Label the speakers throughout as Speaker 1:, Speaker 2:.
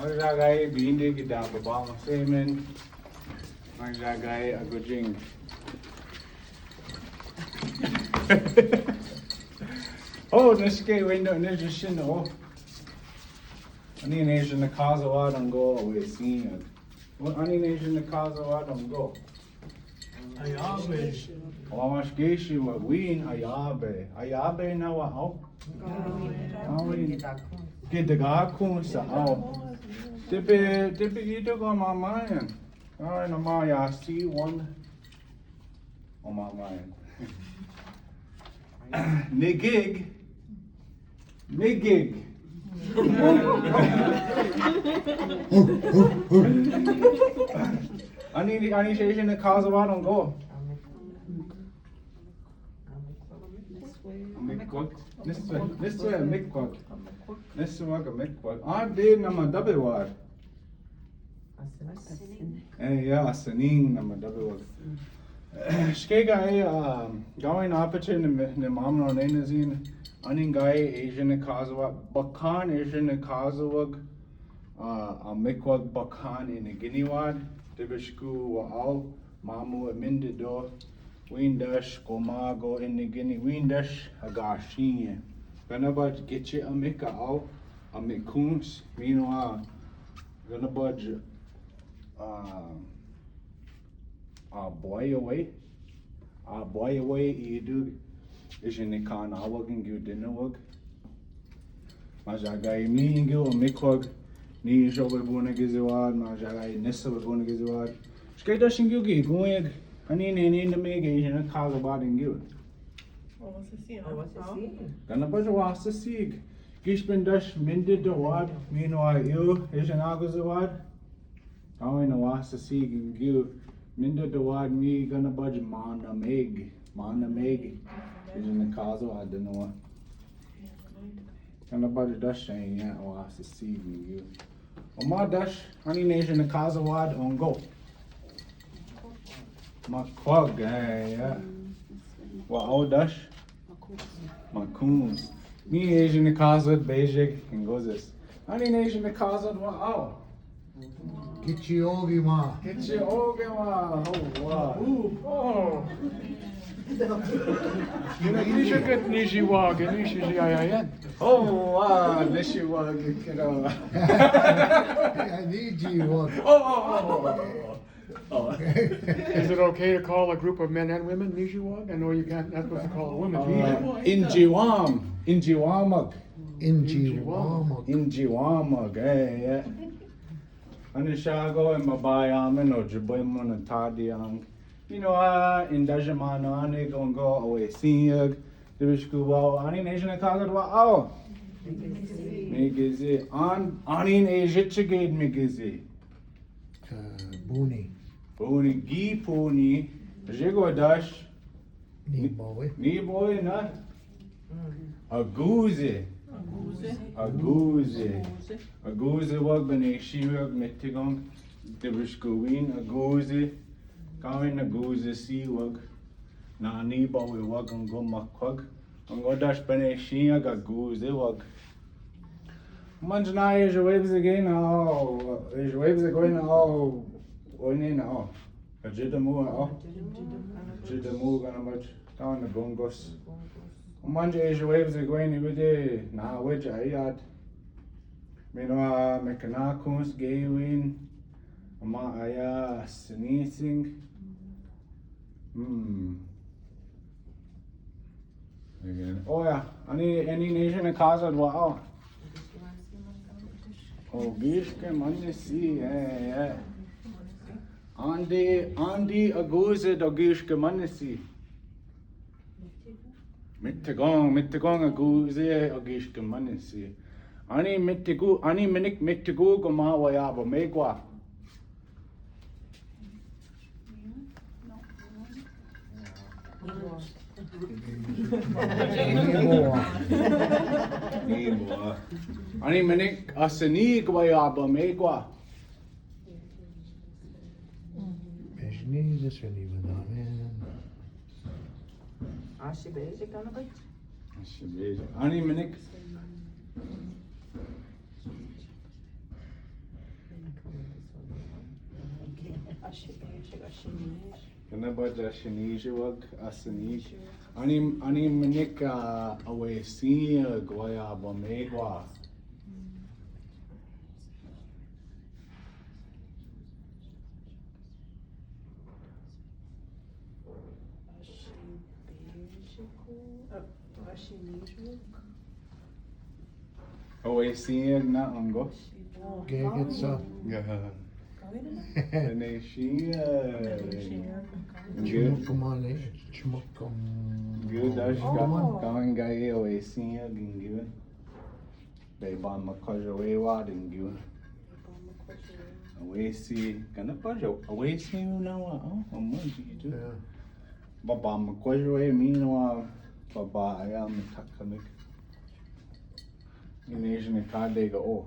Speaker 1: Magagay bindi kita babang semen. Magagay agujing. Oh, niske window nishin oh. Ani nation the kazawa don't go away seeing. What ani nation the kazawa don't go.
Speaker 2: Aazoobines.
Speaker 1: Omash geshu wa win ayabe. Ayabe na wa au. Get the gakun sa au. Tipe ito ko mamayan. Ay na maya see one. Oh mamayan. Nigig. Ani station the kazawa don't go. Mikwag. This way a mikwag. This way a mikwag. I did nama double word. Yeah, saning nama double word. Skega going opportunity ne mamno nenazin. Aning guy Asian the kazawa. Bakan Asian the kazawag. A mikwag bakan in the Guinea ward. Tibishku wa all mamu mindido. Windash Gomago in the Guinea Windash Agashin. Ganabaj get you a mika out a mikuns. Meanwhile, Ganabaj boy away. Boy away, you do. Is in the can I work and you dinner work. Majagai me and you a mikwag. Ni show buna gizuad, Majagai Nissa buna gizuad. Skadashing you going. Ani in the make Asian a cause about in you. Gonna put a was to seek. Gishpin dash minded the word, meanwhile you, Asian August award. How in a was to seek and you, minded the word me gonna budge Mana Meg. Is in the cause of I don't know. Gonna budge dash saying yeah, was to seek and you. On my dash, honey nation the cause of word on go. Makwag, yeah. Wow, dash. Macoons. Me Asian the causa Beijing and goes this. Any nation the causa wow.
Speaker 2: Gekinoo'amaaged.
Speaker 1: Get your ogama. Oh wow.
Speaker 3: Oh. You should get Nijiwag and Nishijiayan.
Speaker 1: Oh wow. Nishiwag kiddo.
Speaker 2: I need you.
Speaker 1: Oh.
Speaker 3: Is it okay to call a group of men and women Nijiwag? I know you can't, not supposed to call a woman Nijiwag.
Speaker 1: Injiwamag.
Speaker 2: Injiwemojig.
Speaker 1: Yeah. Anishago and Mabayaman or Ojibwemojig and Tadiang. You know, in Dajamano, Ani gonna go away. Senior, the Bishku, Ani Nation of Kagat, wow. Migizi. Ani in Ajichigate Migizi.
Speaker 2: Booney.
Speaker 1: Pony, Gi Pony, Jigo Dash,
Speaker 2: Ni boy.
Speaker 1: Ni boy, not a goozy. A goozy wag bene shiwag metigong, the Bishkuin, a goozy, going a goozy sea wag, Nani boy wag and go makwag, and go dash bene shiag a goozy wag. Manjana is waves again, oh, is waves are going, oh. Only now. A jidamu, jidamu, gonna much down the gongos. Manja is waves are going every day. Now, which I had. Mino, mechanakus, gaywin, aya, sneezing. Again. Oh, yeah. Any nation in Kazad, wow. Oh, Gishke, money see, yeah. Andi aguze dogish gemanesi. Mittegong aguze agish gemanesi. Ani minik mittegu goma wayaba megwa. Ani minik asani wayaba megwa.
Speaker 2: This one even though, man.
Speaker 4: Aazoobines kan het.
Speaker 1: Aazoobines. Ani minik. Kana baja shinijawag asanij. Ani manik away si Wejibwemojig. Away si na anggo.
Speaker 2: Gegetsa.
Speaker 1: Tanishiya.
Speaker 2: Chumukamale. Chumukam.
Speaker 1: Good dash going guy away si gingiven. Beba makaja away wad gingiven. Away si kana baja away si na wa oh amonji tu. Baba makaja away minwa baba ayam takamik. In Asian kadega oh.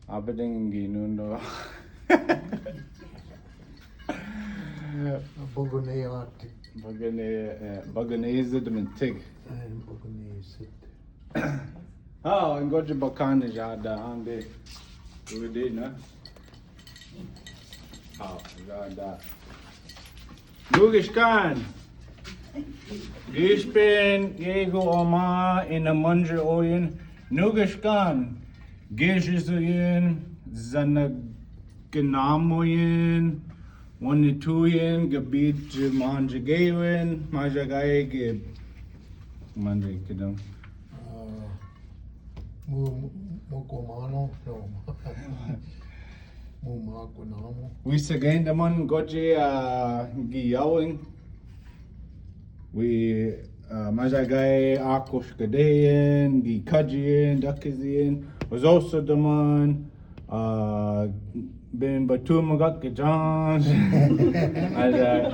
Speaker 1: Abeding ginundo.
Speaker 2: Bogone art.
Speaker 1: Baganese de mentig.
Speaker 2: And Bogone sit.
Speaker 1: Oh, and goja bakane jada ande. We did na. Oh, jada. Lugishkan. Gishpen yego oma in a munja oyen. Nugishkan. Gishizuyen. Zanaganamoyen. 1-2 Gabit Manjagayen. Majagaye Gib. Manjay Kidam.
Speaker 2: Mukomano. No. Mumakonamo.
Speaker 1: We again the man goje giyawing. We Majagaye Akosh Gadeyen, Gi Kajian, Dakazian, was also the man Ben Batumagak Gajan,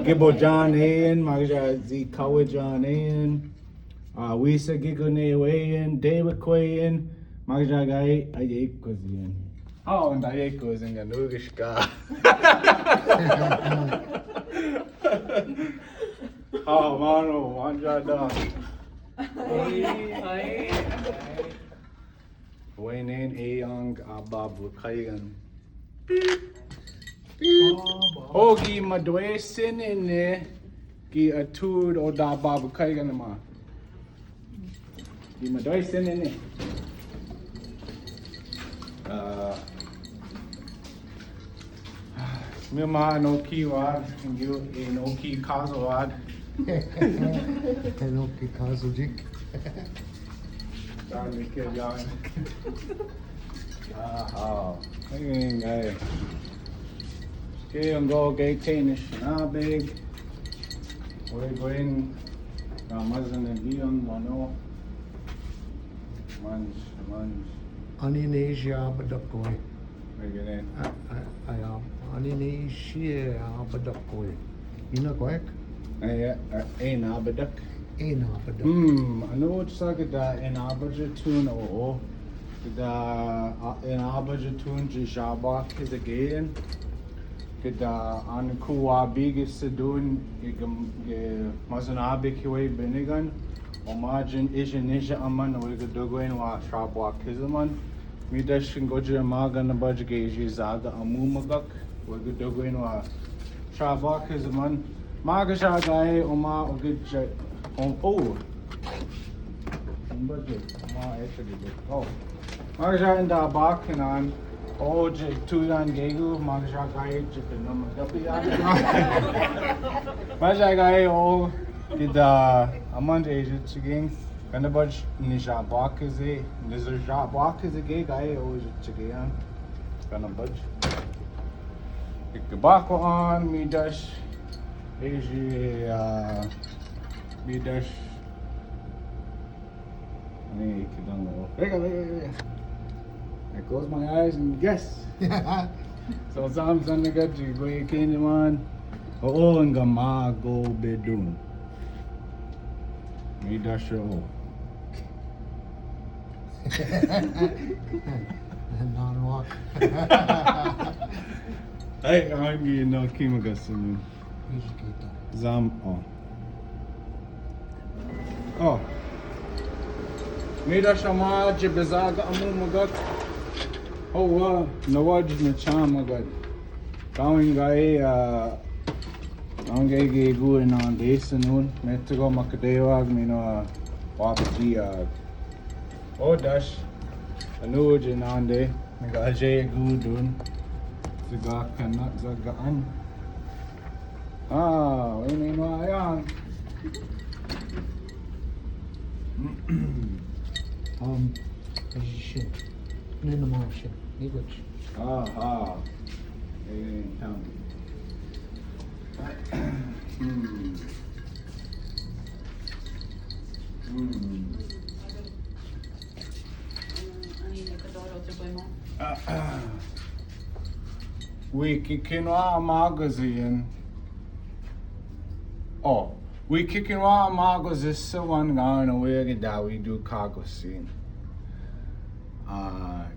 Speaker 1: Gibo John Ayan, Maja Z Kawajan Ayan, we sa Gigone Wayan, David Quayan, Majagaye Ayekwazian. Oh, and Ayekwas in Ganugishka. Oh, mano, manja da. Wainin Ayang Ababu Kayan. Ogi Madwe Sin in there. Gi Atud or da Babu Kayan ma. Gi Madwe Sin in there. Mima no kiwad, you no ki kazawad.
Speaker 2: Enoki Kazujik.
Speaker 1: Sorry, kid, y'all. Oh, hey. Okay, I'm going to get Kanish na big. We're going Ramazan and Dion, Mano. Munch.
Speaker 2: Aninisia Badakoi.
Speaker 1: We're going
Speaker 2: I am Aninisia Badakoi. Inakwek?
Speaker 1: Ein Abadak.
Speaker 2: Ena Badak.
Speaker 1: Ano what saga da in Abajatun o da in Abajatun Jabak is again. Kada an kuwa big sedun mazanabic way benigan. Omagin isha aman we could do going wa Shabak Kizaman. Midashin goja magan the budget zaga amumagak. We could do going wa Shabak Kizaman. Magasha guy Oma Ogij oh budget Ma actually oh Magasha in the back and on oh Tuyan Gegu Magasha guy Chicken Magasha guy oh did amount agent again and the budget Nisha Bak is a Nizar Bak is a gay guy oh chicken kind of budget pick the back on me dash be dash. I close my eyes and guess. So some nigga Jigwe Kenyaman. Oh, and Gama go bedun. Me dash your
Speaker 2: Non-walk.
Speaker 1: Hey, I'm getting no Kimagasun. Zam oh. Mida Shama Jibizaga Amumagak Oh, nawaj na chama agad. Going guy, ang gay go in on this noon. Metro go makadewag mino wapati oh dash. Anuj in on day. Nag ajay go dun. Siga kanak zagaan. Ini mo ayan.
Speaker 2: Shit. Shit. English.
Speaker 1: Town. Wejibwemojig. Oh, Wejibwemojig is the one going away that we do kagosin.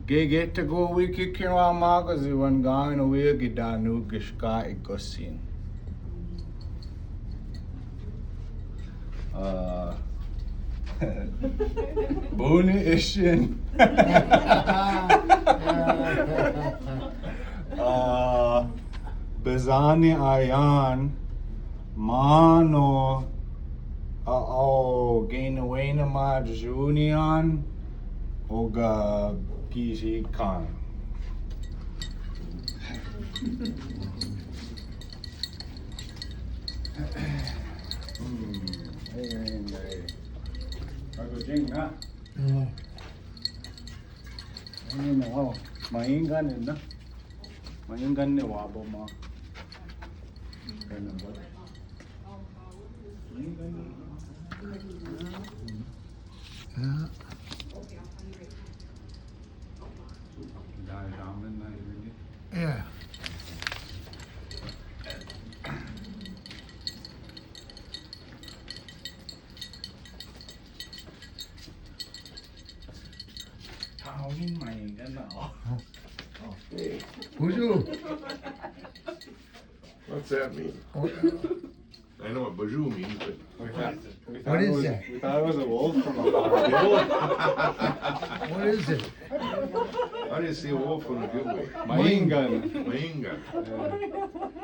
Speaker 1: Get to go Wejibwemojig is one going away that nu gishka ikosin. Buni ishin. Bezani ayan mano gekinoo'amaaged junion oga gizi kan. Ako jing na. Maingan na. Maingan ni wabo mo.
Speaker 2: Yeah.
Speaker 1: Tawin maingan na.
Speaker 2: Bonjour.
Speaker 4: What's that mean? I know what bajou means, but
Speaker 2: What is that?
Speaker 1: We thought it was a wolf from a
Speaker 2: What is it?
Speaker 4: how do you see a wolf from the Ojibwe?
Speaker 1: Maingan.
Speaker 4: Mainga.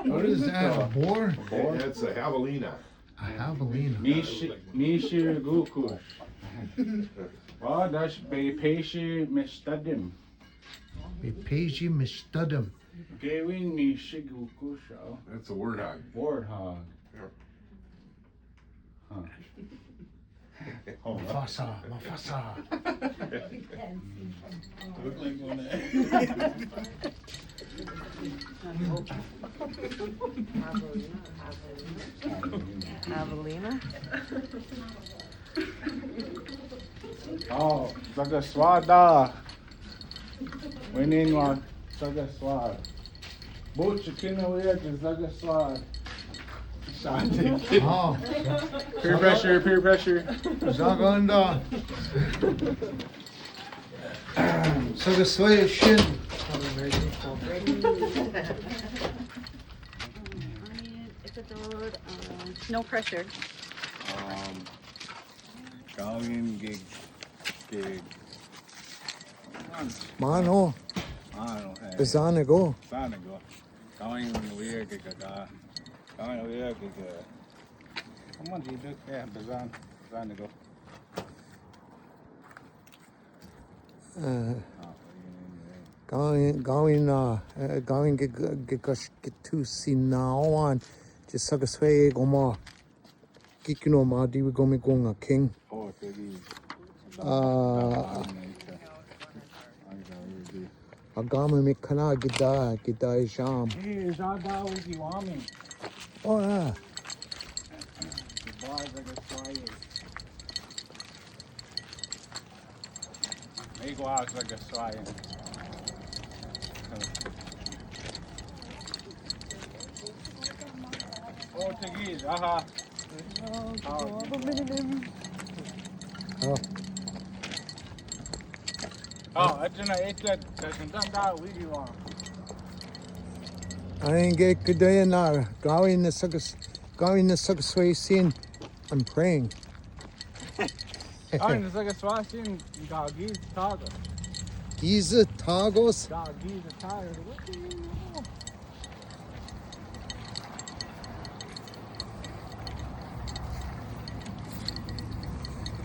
Speaker 2: What is that? A boar?
Speaker 4: That's a javelina.
Speaker 2: A javelina.
Speaker 1: Nishi gukush. Oh, that's Bepeshi Mistadim.
Speaker 2: Bepeji mistudim.
Speaker 1: Gawin Nishi gukush.
Speaker 4: That's a word hog.
Speaker 1: Warthog.
Speaker 2: Mufasa. Mufasa.
Speaker 1: Look like one.
Speaker 5: Avelina?
Speaker 1: Oh, Zaga Swada. Winning one. Zaga Swad. Boot gekinoo'amaaged is Zaga Swad.
Speaker 2: Oh.
Speaker 1: Peer pressure, peer pressure.
Speaker 2: Zaganda. So the sway shin.
Speaker 5: No pressure.
Speaker 1: Gawin gig.
Speaker 2: Mano.
Speaker 1: Ano,
Speaker 2: Bizana go.
Speaker 1: Sana go. Gawin weird gig. Gawin weird gig. Come on, dude. Yeah, Sana go.
Speaker 2: Going get to see now on. Just suck a sway go more. Gekinoo'amaaged we go me going a king.
Speaker 1: Oh, baby.
Speaker 2: Agama me kana gida jam.
Speaker 1: Hey, Zada Wejibwemojig.
Speaker 2: Oh yeah.
Speaker 1: The bars like a quiet. Make walks like a quiet. Oh, Tigis, aha. Oh, it's an that doesn't come down with you on.
Speaker 2: I ain't get good day now. Going the suck sway scene. I'm praying.
Speaker 1: Oh, it's like a swat in Gagi Taga.
Speaker 2: Giza Tagos.
Speaker 1: God, he's tired. What do you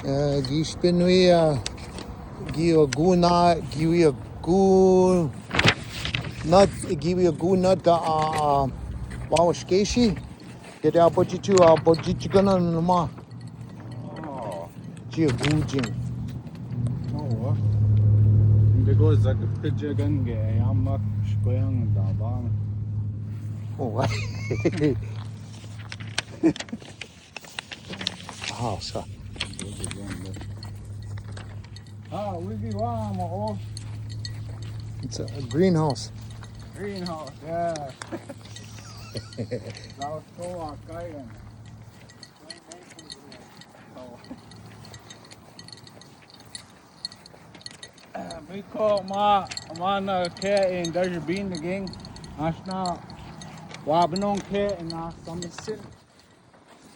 Speaker 1: know?
Speaker 2: Gishbenuia. Gio Guna. Giwia Gu. Not Giwia Gu. Not Wawashkeshi. Get out Bojichu. Bojichugana Nama.
Speaker 1: Oh,
Speaker 2: Gia Gujing.
Speaker 1: no. Det går säkert pitcha gange. Jag mak skoyan da barn.
Speaker 2: Oh, wow, so.
Speaker 1: Ah, Wejibwemojig.
Speaker 2: It's a greenhouse.
Speaker 1: Greenhouse, yeah. That was so archaic. We call ma na ke in Aazoobines the gang. Ashna wabanong ke in a samisin.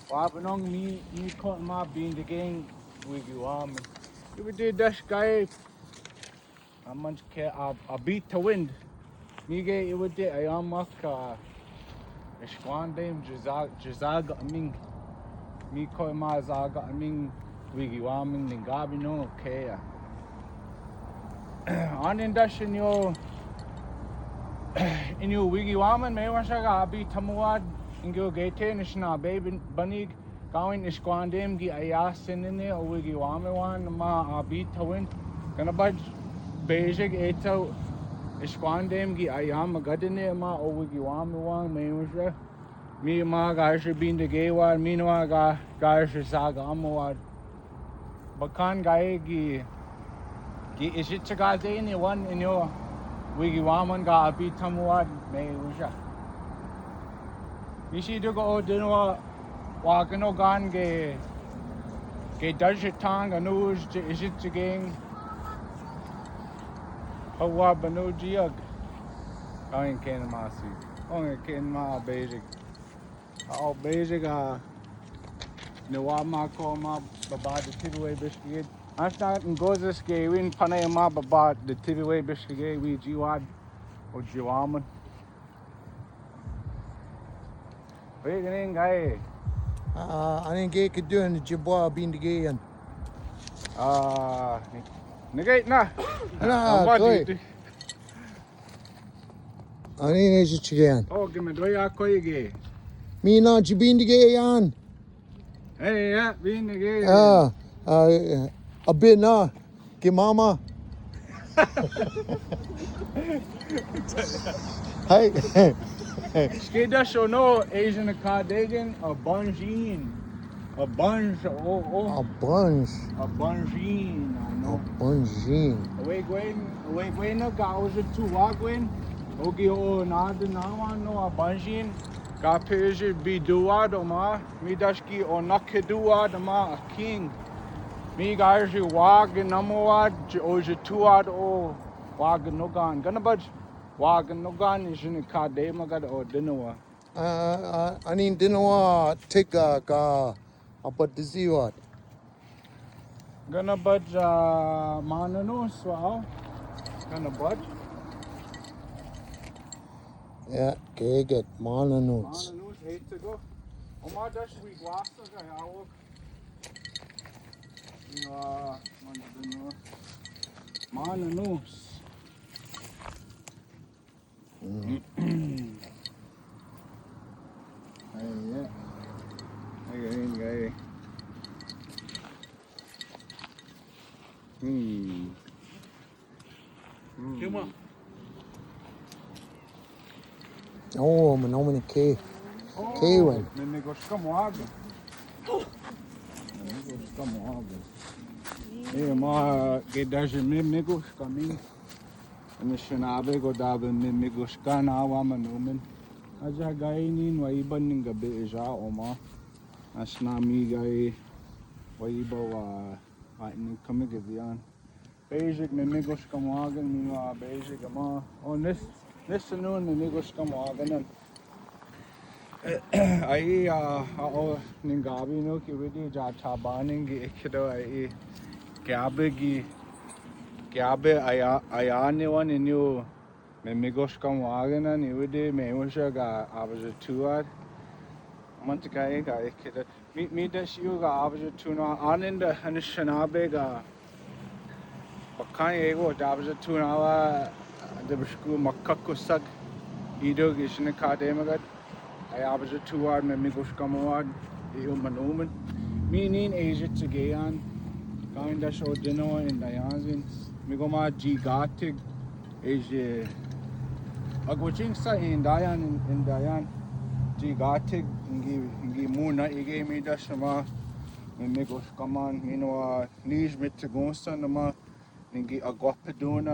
Speaker 1: Wabanong me call ma being the gang with you You did that guy. A munch ke a beat to wind. Me get you would it. I am mak Ishkwandem Jazag Aming. Me call ma zaga Aming Wejibwemojig Ningabi no ke. On induction in your Wejibwemojig may was a abi tamuad in your gate nishna baby banig going Ishkwandem gi ayasin in there or Wejibwemojig one ma abi tawin gonna budge Bejig eto Ishkwandem gi ayam gadine ma or Wejibwemojig one may was me ma guys should be in the gay wad me no guys should saga amwad bakan guy gi is it chagade in one in your Wejibwemojig ga abi tamuad may was you see to go dinwa wagano gan ge dajitang anuj is it gang hawa banu jiag going ken masi only ken ma basic all basic no ma ko ma baba the tibway biscuit I start and goes this gay win panama baba the tibway biscuit we jiwad or Wejibwemojig wait getting guy
Speaker 2: I didn't get to do the Jibwa being the gay and.
Speaker 1: negate na
Speaker 2: Nah,
Speaker 1: what
Speaker 2: go
Speaker 1: do you
Speaker 2: I didn't get to again.
Speaker 1: oh give me do ya ko ye
Speaker 2: Me not you being the gay and.
Speaker 1: hey yeah being the gay
Speaker 2: A bit na. Get mama. Hey.
Speaker 1: Skida show no Asian Acadian a bunjin a bunch
Speaker 2: A
Speaker 1: oh
Speaker 2: bunch.
Speaker 1: a bunjin I
Speaker 2: A
Speaker 1: know
Speaker 2: bunjin.
Speaker 1: away Gwen no gaus to wagwen ogi o na de na no a bunjin ga peje bi duad o ma mi dashki o nakeduad ma a king me guys you wag namoad o je tuad o wag no gan gonna budge wag no gan is in Acadian magad o dinoa
Speaker 2: I mean, didn't want take a but the Z what?
Speaker 1: gonna budge manano swao gonna budge
Speaker 2: Yeah, okay, get mana notes.
Speaker 1: manano hate to go o ma dash we wasa ga yawo manano Guy.
Speaker 2: Oh, man, how many K? K one.
Speaker 1: Me gosto como água. Me gosto como água. E ma que daje me gosto caminho. Me shanabe go dabe me gosto kana awa manumen. Aja gainin wa iban ning gabi ja oma. Asnami gai wa iba wa ning kamigavian. Basic me gosto como água me wa basic ama. On this noon me gosto como água. Aí ningabi no ki wedi ja tabaning gi ikdo ai gabe gi Gabe ayane one in you me migosh kam wagana ni ude me usha ga abaja tuad mantakai ga ikeda me da shiu ga abaja tuna aninda hanishanabe ga bakan ego da abaja tuna wa de bishku makkakusag ido gishne kademagat ay abaja tuad me migosh kam wad iyo manomen meaning asia tsagean going da show dino in dayanzin migoma gigatig is agwaching sa in dayan gigatig ngi muna ige mi da shama me gosh kaman minwa nish mit gonsta nama ngi agwapeduna